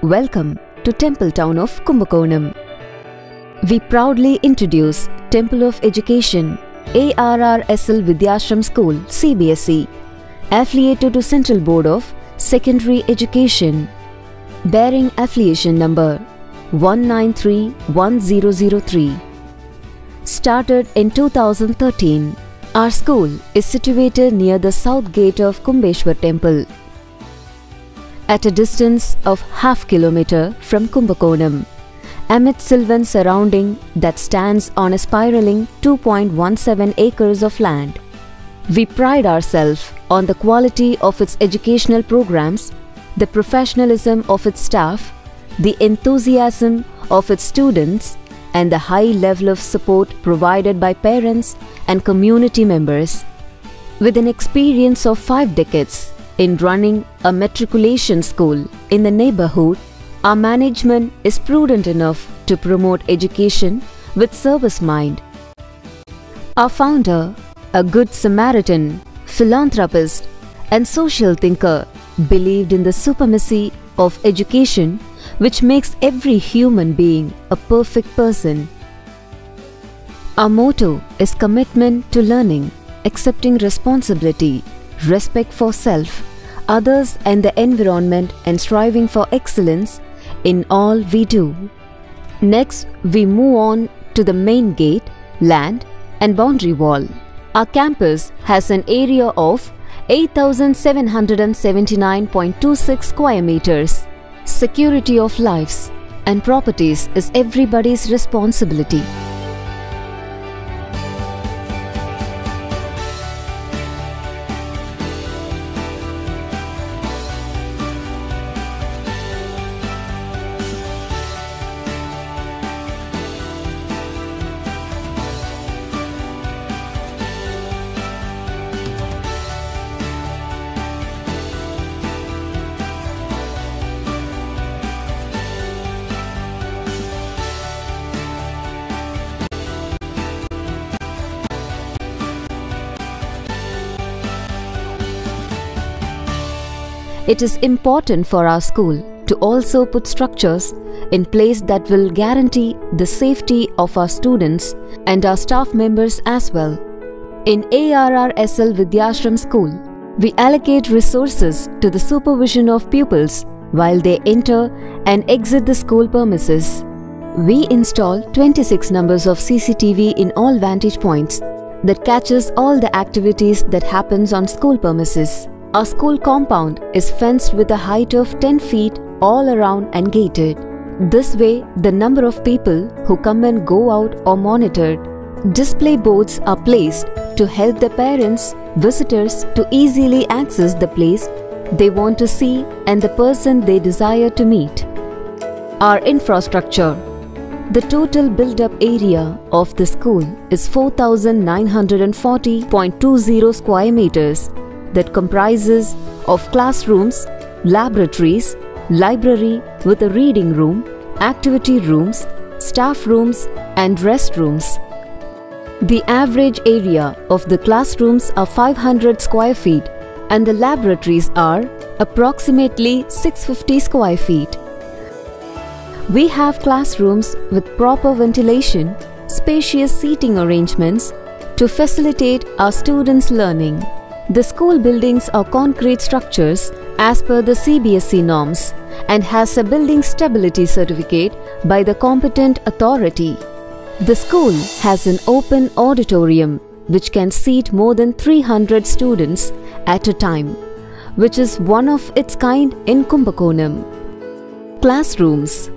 Welcome to Temple Town of Kumbakonam. We proudly introduce Temple of Education, ARR SL Vidyashraam School CBSE, affiliated to Central Board of Secondary Education, bearing affiliation number 1931003. Started in 2013, our school is situated near the south gate of Kumbeshwar Temple, at a distance of half kilometer from Kumbakonam, amid sylvan surrounding that stands on a spiraling 2.17 acres of land. We pride ourselves on the quality of its educational programs, the professionalism of its staff, the enthusiasm of its students, and the high level of support provided by parents and community members. With an experience of 5 decades in running a matriculation school in the neighborhood, our management is prudent enough to promote education with service mind. Our founder, a good Samaritan, philanthropist, and social thinker, believed in the supremacy of education, which makes every human being a perfect person. Our motto is commitment to learning, accepting responsibility, respect for self, others and the environment, and striving for excellence in all we do. Next, we move on to the main gate, land and boundary wall. Our campus has an area of 8,779.26 square meters. Security of lives and properties is everybody's responsibility. It is important for our school to also put structures in place that will guarantee the safety of our students and our staff members as well. In ARR SL Vidyashraam School, we allocate resources to the supervision of pupils while they enter and exit the school premises. We install 26 numbers of CCTV in all vantage points that catches all the activities that happens on school premises. Our school compound is fenced with a height of 10 feet all around and gated. This way, the number of people who come and go out are monitored. Display boards are placed to help the parents, visitors to easily access the place they want to see and the person they desire to meet. Our infrastructure. The total built-up area of the school is 4,940.20 square meters. That comprises of classrooms, laboratories, library with a reading room, activity rooms, staff rooms and restrooms. The average area of the classrooms are 500 square feet and the laboratories are approximately 650 square feet. We have classrooms with proper ventilation, spacious seating arrangements to facilitate our students' learning. The school buildings are concrete structures as per the CBSE norms and has a building stability certificate by the competent authority. The school has an open auditorium which can seat more than 300 students at a time, which is one of its kind in Kumbakonam. Classrooms.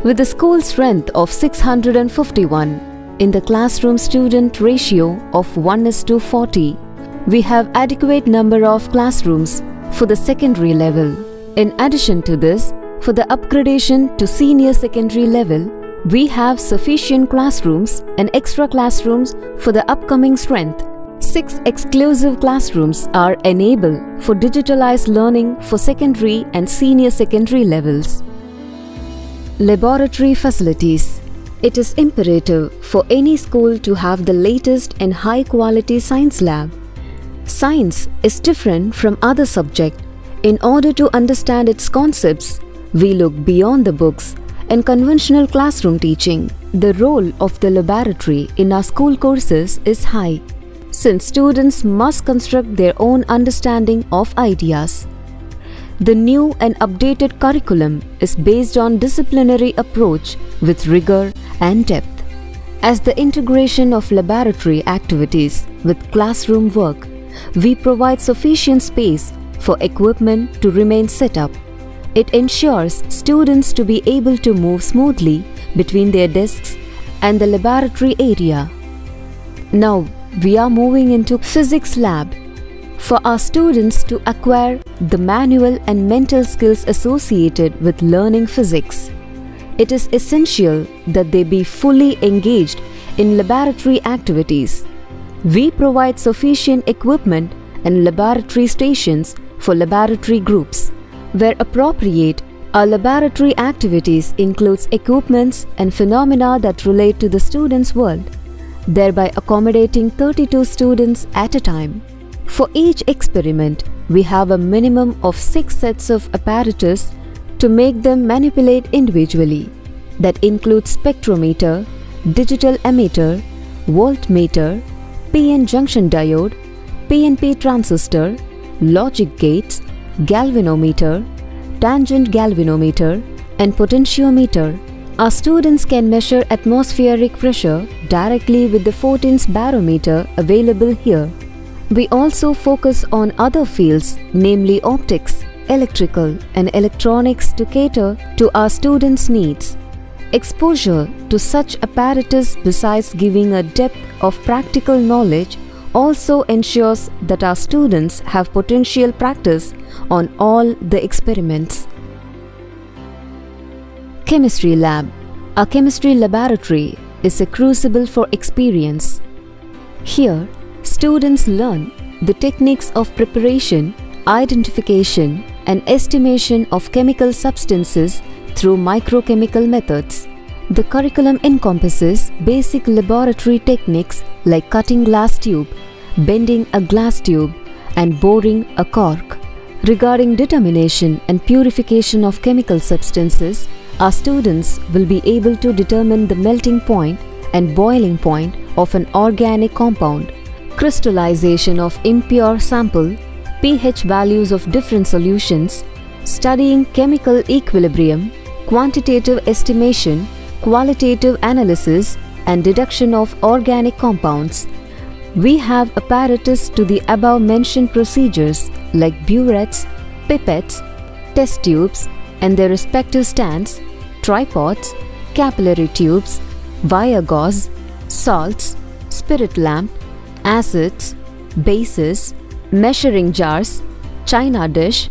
With the school strength of 651 in the classroom student ratio of 1:40, we have adequate number of classrooms for the secondary level. In addition to this, for the upgradation to senior secondary level, we have sufficient classrooms and extra classrooms for the upcoming strength. 6 exclusive classrooms are enabled for digitalized learning for secondary and senior secondary levels. Laboratory facilities. It is imperative for any school to have the latest and high-quality science lab. Science is different from other subjects. In order to understand its concepts, We look beyond the books and conventional classroom teaching. The role of the laboratory in our school courses is high, since students must construct their own understanding of ideas. The new and updated curriculum is based on disciplinary approach with rigor and depth. As the integration of laboratory activities with classroom work, we provide sufficient space for equipment to remain set up. It ensures students to be able to move smoothly between their desks and the laboratory area. Now we are moving into physics lab for our students to acquire the manual and mental skills associated with learning physics. It is essential that they be fully engaged in laboratory activities. We provide sufficient equipment and laboratory stations for laboratory groups. Where appropriate, our laboratory activities includes equipments and phenomena that relate to the students' world, thereby accommodating 32 students at a time. For each experiment, we have a minimum of 6 sets of apparatus to make them manipulate individually. That includes spectrometer, digital emitter, voltmeter, PN junction diode, PNP transistor, logic gates, galvanometer, tangent galvanometer, and potentiometer. Our students can measure atmospheric pressure directly with the 14's barometer available here. We also focus on other fields, namely optics, electrical, and electronics to cater to our students' needs. Exposure to such apparatus, besides giving a depth of practical knowledge, also ensures that our students have potential practice on all the experiments. Chemistry lab. Our chemistry laboratory is a crucible for experience. Here, students learn the techniques of preparation, identification, and estimation of chemical substances through microchemical methods. The curriculum encompasses basic laboratory techniques like cutting glass tube, bending a glass tube, and boring a cork. Regarding determination and purification of chemical substances, our students will be able to determine the melting point and boiling point of an organic compound, crystallization of impure sample, pH values of different solutions, studying chemical equilibrium, quantitative estimation, qualitative analysis, and deduction of organic compounds. We have apparatus to the above-mentioned procedures like burettes, pipettes, test tubes and their respective stands, tripods, capillary tubes, wire gauze, salts, spirit lamp, acids, bases, measuring jars, china dish,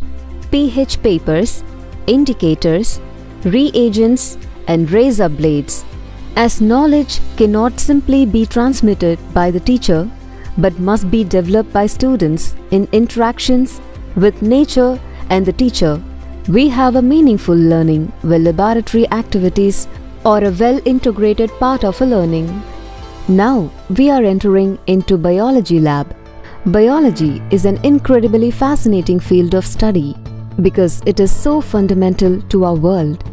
pH papers, indicators, reagents, and razor blades. As knowledge cannot simply be transmitted by the teacher but must be developed by students in interactions with nature and the teacher, we have a meaningful learning where laboratory activities are a well-integrated part of a learning. Now we are entering into biology lab. Biology is an incredibly fascinating field of study because it is so fundamental to our world.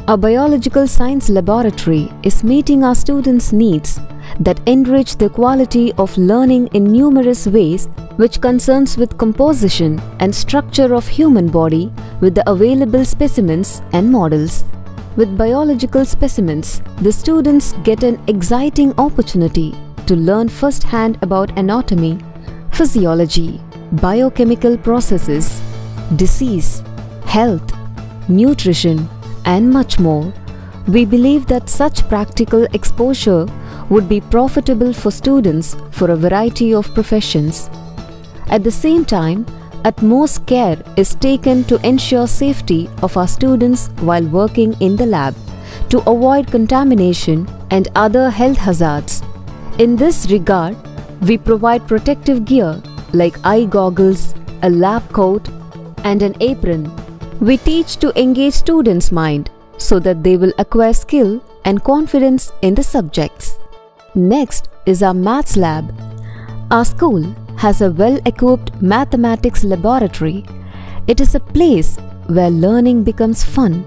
Our biological science laboratory is meeting our students' needs that enrich the quality of learning in numerous ways, which concerns with composition and structure of human body with the available specimens and models. With biological specimens, the students get an exciting opportunity to learn firsthand about anatomy, physiology, biochemical processes, disease, health, nutrition, and much more. We believe that such practical exposure would be profitable for students for a variety of professions. At the same time, utmost care is taken to ensure safety of our students while working in the lab, to avoid contamination and other health hazards. In this regard, we provide protective gear like eye goggles, a lab coat, and an apron. We teach to engage students' mind so that they will acquire skill and confidence in the subjects. Next is our maths lab. Our school has a well-equipped mathematics laboratory. It is a place where learning becomes fun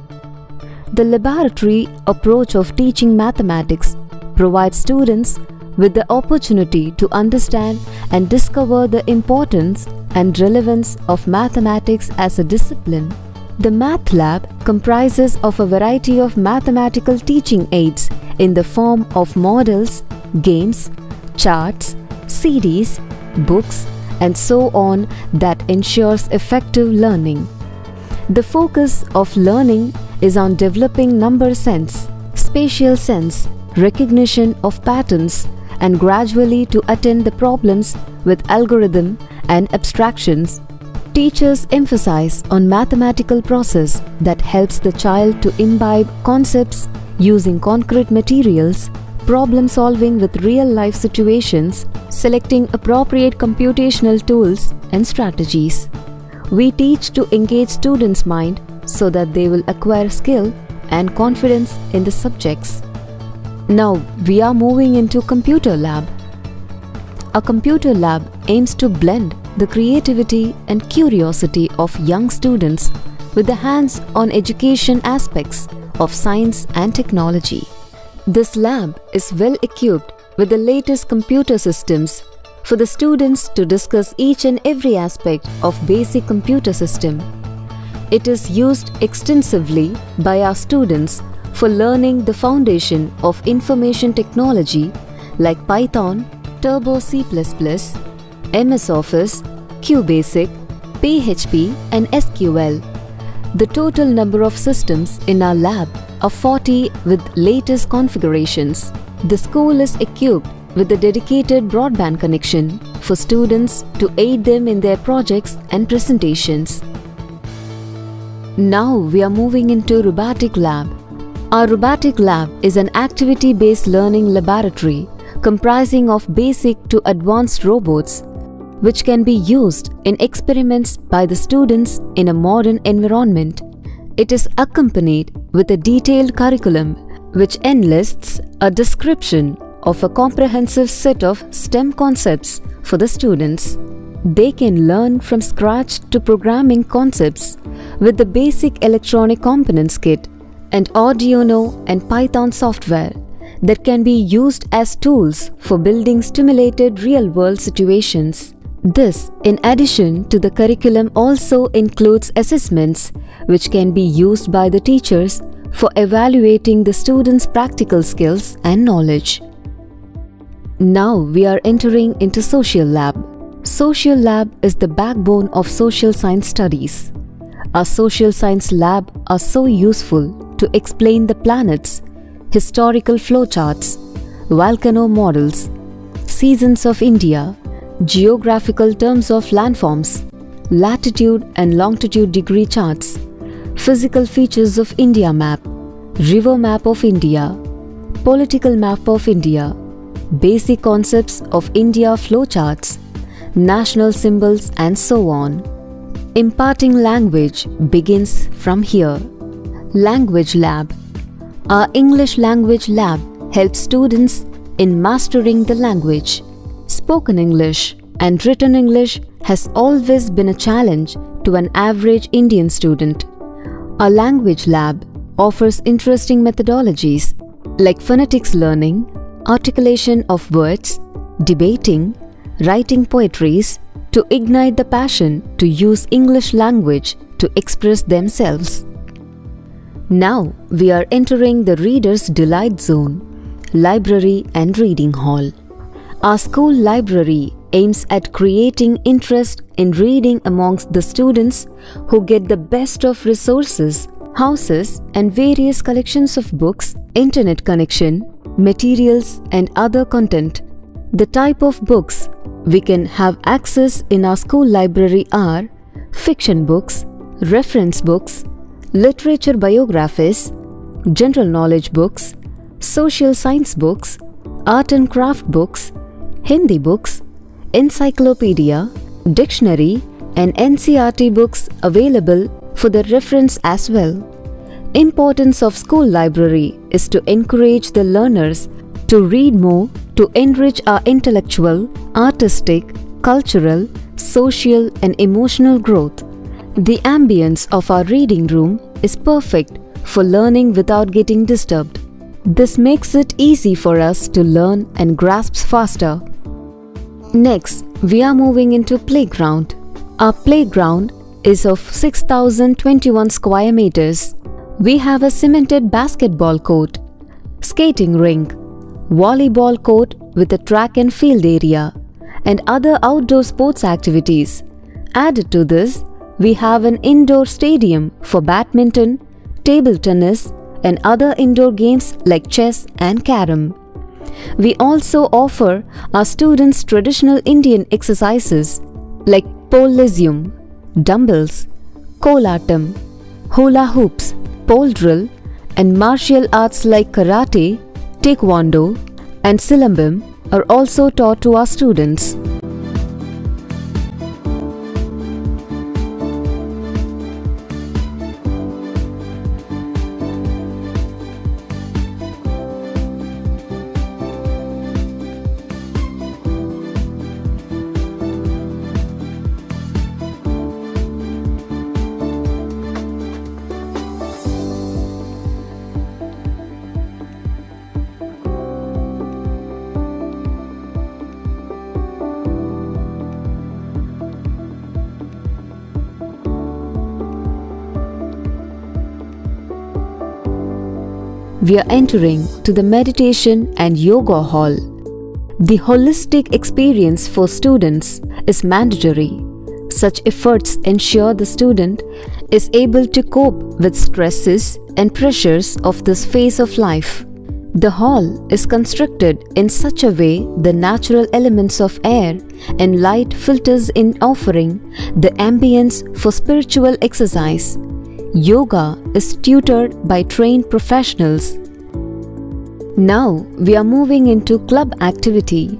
The laboratory approach of teaching mathematics provides students with the opportunity to understand and discover the importance and relevance of mathematics as a discipline. The Math Lab comprises of a variety of mathematical teaching aids in the form of models, games, charts, CDs, books, and so on that ensures effective learning. The focus of learning is on developing number sense, spatial sense, recognition of patterns, and gradually to attend the problems with algorithm and abstractions. Teachers emphasize on mathematical process that helps the child to imbibe concepts using concrete materials, problem solving with real-life situations, selecting appropriate computational tools and strategies. We teach to engage students' mind so that they will acquire skill and confidence in the subjects. Now we are moving into Computer Lab. A computer lab aims to blend the creativity and curiosity of young students with the hands-on education aspects of science and technology. This lab is well equipped with the latest computer systems for the students to discuss each and every aspect of basic computer system. It is used extensively by our students for learning the foundation of information technology like Python, Turbo C++, MS Office, QBasic, PHP and SQL. The total number of systems in our lab are 40 with latest configurations. The school is equipped with a dedicated broadband connection for students to aid them in their projects and presentations. Now we are moving into Robotic Lab. Our Robotic Lab is an activity-based learning laboratory comprising of basic to advanced robots which can be used in experiments by the students in a modern environment. It is accompanied with a detailed curriculum which enlists a description of a comprehensive set of STEM concepts for the students. They can learn from scratch to programming concepts with the basic electronic components kit and Arduino and Python software that can be used as tools for building stimulated real-world situations. This, in addition to the curriculum, also includes assessments which can be used by the teachers for evaluating the students' practical skills and knowledge. Now we are entering into Social Lab. Social Lab is the backbone of social science studies. Our social science lab are so useful to explain the planets, historical flowcharts, volcano models, seasons of India, geographical terms of landforms, latitude and longitude degree charts, physical features of India map, river map of India, political map of India, basic concepts of India flowcharts, national symbols and so on. Imparting language begins from here. Language Lab. Our English Language Lab helps students in mastering the language. Spoken English and written English has always been a challenge to an average Indian student. Our Language Lab offers interesting methodologies like phonetics learning, articulation of words, debating, writing poetries to ignite the passion to use English language to express themselves. Now we are entering the Reader's Delight Zone, Library and Reading Hall. Our school library aims at creating interest in reading amongst the students who get the best of resources, houses and various collections of books, internet connection, materials and other content. The type of books we can have access in our school library are fiction books, reference books, literature biographies, general knowledge books, social science books, art and craft books, Hindi books, encyclopedia, dictionary and NCERT books available for the reference as well. Importance of school library is to encourage the learners to read more to enrich our intellectual, artistic, cultural, social and emotional growth. The ambience of our reading room is perfect for learning without getting disturbed. This makes it easy for us to learn and grasp faster. Next, we are moving into playground. Our playground is of 6,021 square meters. We have a cemented basketball court, skating rink, volleyball court with a track and field area, and other outdoor sports activities. Added to this, we have an indoor stadium for badminton, table tennis, and other indoor games like chess and carom. We also offer our students traditional Indian exercises like pole lyceum, dumbbells, kolatam, hula hoops, pole drill, and martial arts like karate, taekwondo, and silambam are also taught to our students. We are entering to the meditation and yoga hall. The holistic experience for students is mandatory. Such efforts ensure the student is able to cope with stresses and pressures of this phase of life. The hall is constructed in such a way the natural elements of air and light filters in, offering the ambience for spiritual exercise. Yoga is tutored by trained professionals. Now we are moving into club activity.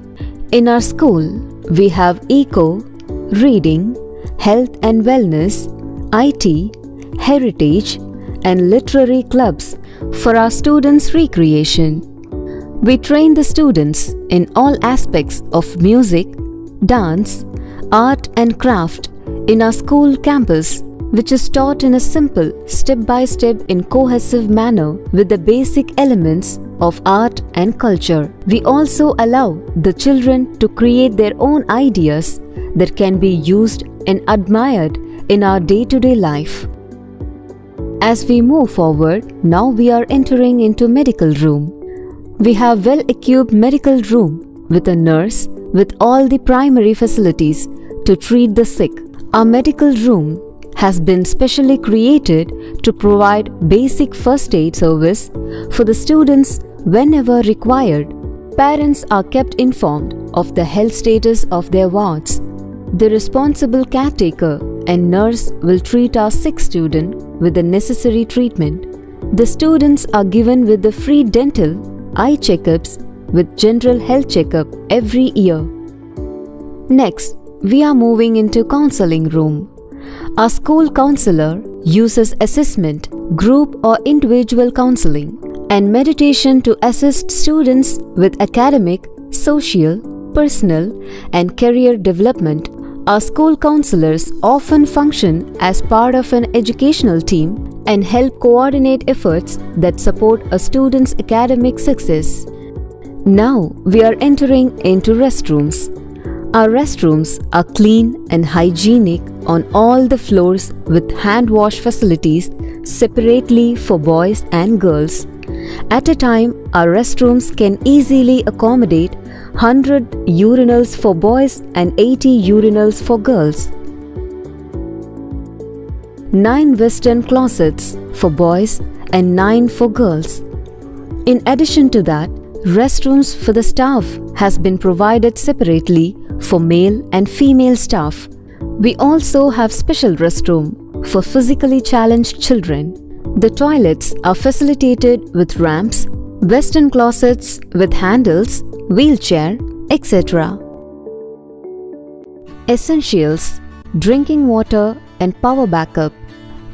In our school, we have eco, reading, health and wellness, IT, heritage, and literary clubs for our students' recreation. We train the students in all aspects of music, dance, art and craft in our school campus, which is taught in a simple, step-by-step in cohesive manner with the basic elements of art and culture. We also allow the children to create their own ideas that can be used and admired in our day-to-day life. As we move forward, now we are entering into medical room. We have well-equipped medical room with a nurse with all the primary facilities to treat the sick. Our medical room has been specially created to provide basic first aid service for the students whenever required. Parents are kept informed of the health status of their wards. The responsible caretaker and nurse will treat our sick student with the necessary treatment. The students are given with the free dental, eye checkups with general health checkup every year. Next, we are moving into counseling room. Our school counselor uses assessment, group or individual counseling, and meditation to assist students with academic, social, personal, and career development. Our school counselors often function as part of an educational team and help coordinate efforts that support a student's academic success. Now we are entering into restrooms. Our restrooms are clean and hygienic on all the floors with hand wash facilities separately for boys and girls. At a time, our restrooms can easily accommodate 100 urinals for boys and 80 urinals for girls. 9 western closets for boys and 9 for girls. In addition to that, restrooms for the staff has been provided separately for male and female staff. We also have special restroom for physically challenged children. The toilets are facilitated with ramps, western closets with handles, wheelchair, etc. Essentials: drinking water and power backup.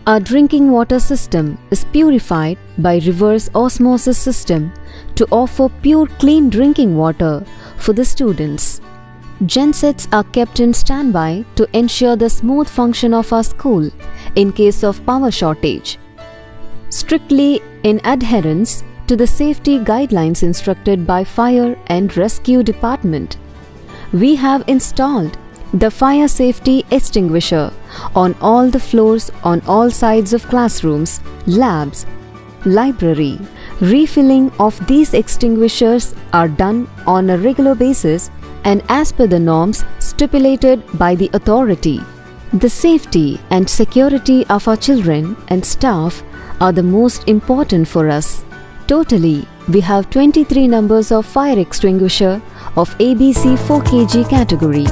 Our drinking water system is purified by reverse osmosis system to offer pure clean drinking water for the students. Gensets are kept in standby to ensure the smooth function of our school in case of power shortage. strictly in adherence to the safety guidelines instructed by Fire and Rescue Department. We have installed the fire safety extinguisher on all the floors on all sides of classrooms, labs, library. Refilling of these extinguishers are done on a regular basis and as per the norms stipulated by the authority. The safety and security of our children and staff are the most important for us. Totally, we have 23 numbers of fire extinguisher of ABC 4 kg category.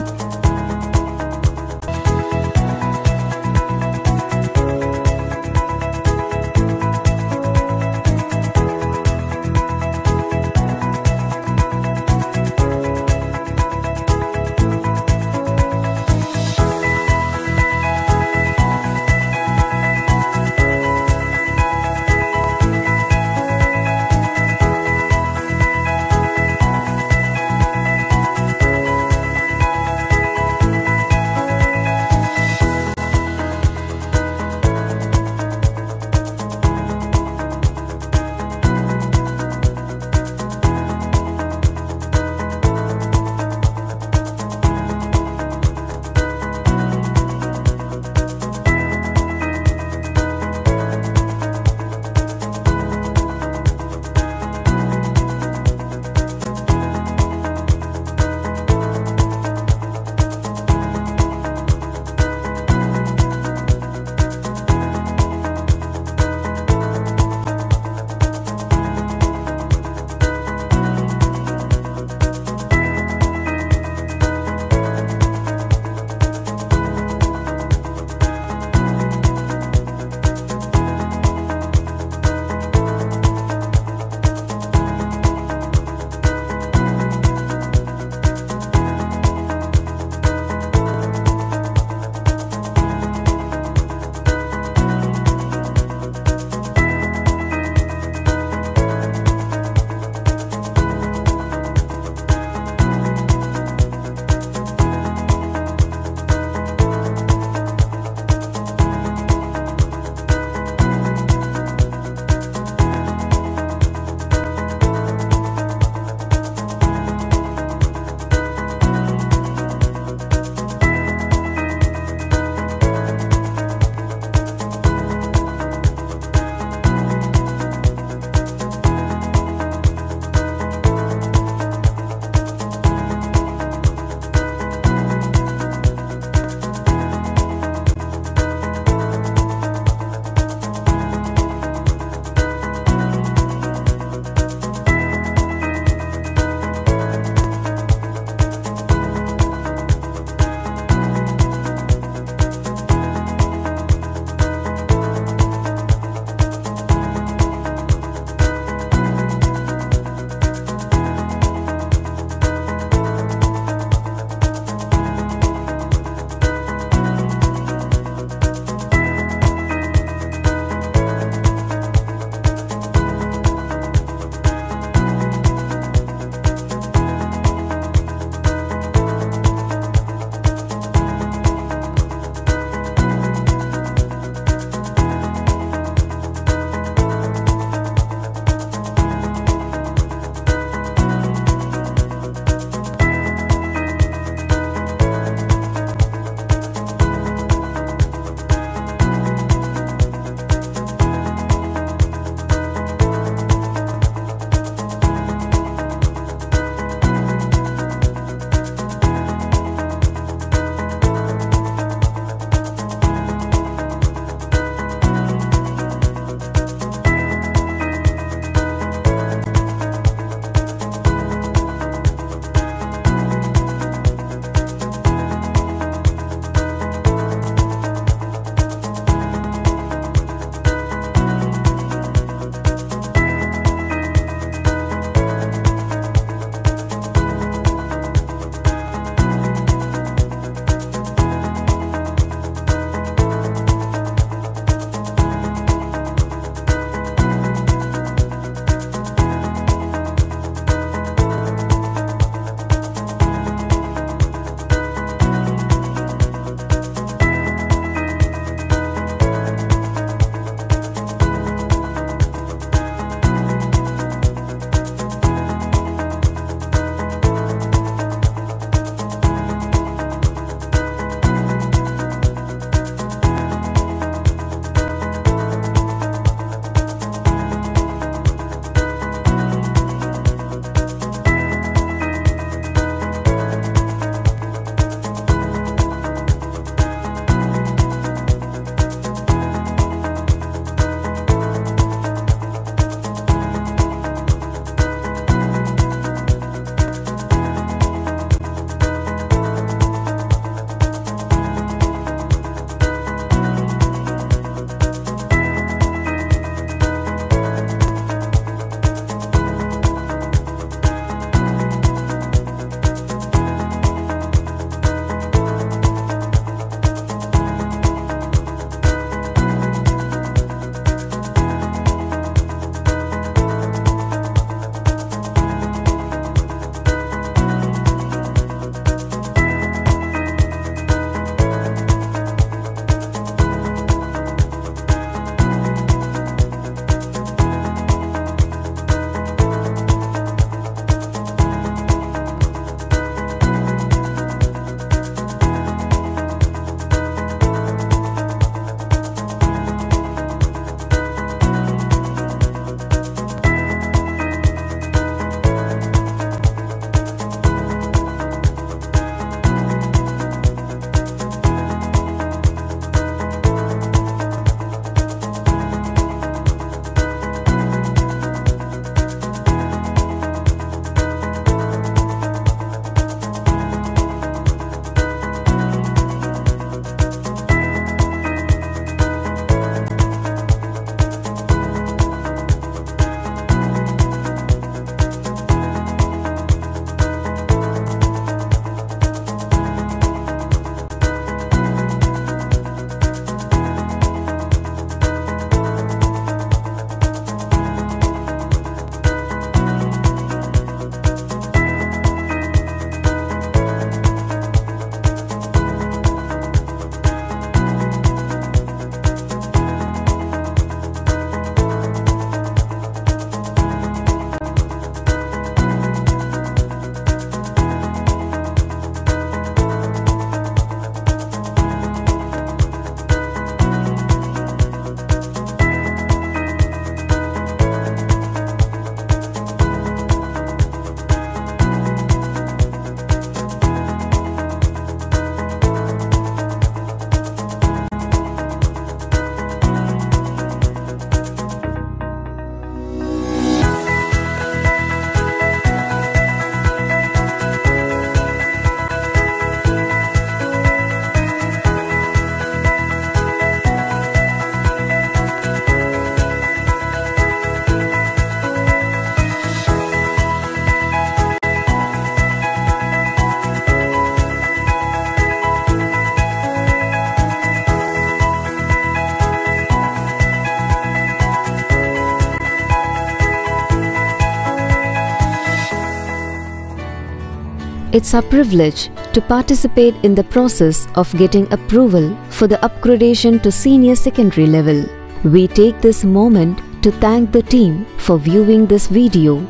It's our privilege to participate in the process of getting approval for the upgradation to senior secondary level. We take this moment to thank the team for viewing this video,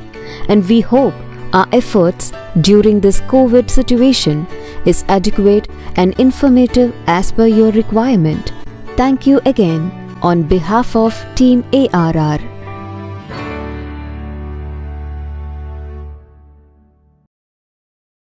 and we hope our efforts during this COVID situation is adequate and informative as per your requirement. Thank you again on behalf of Team ARR.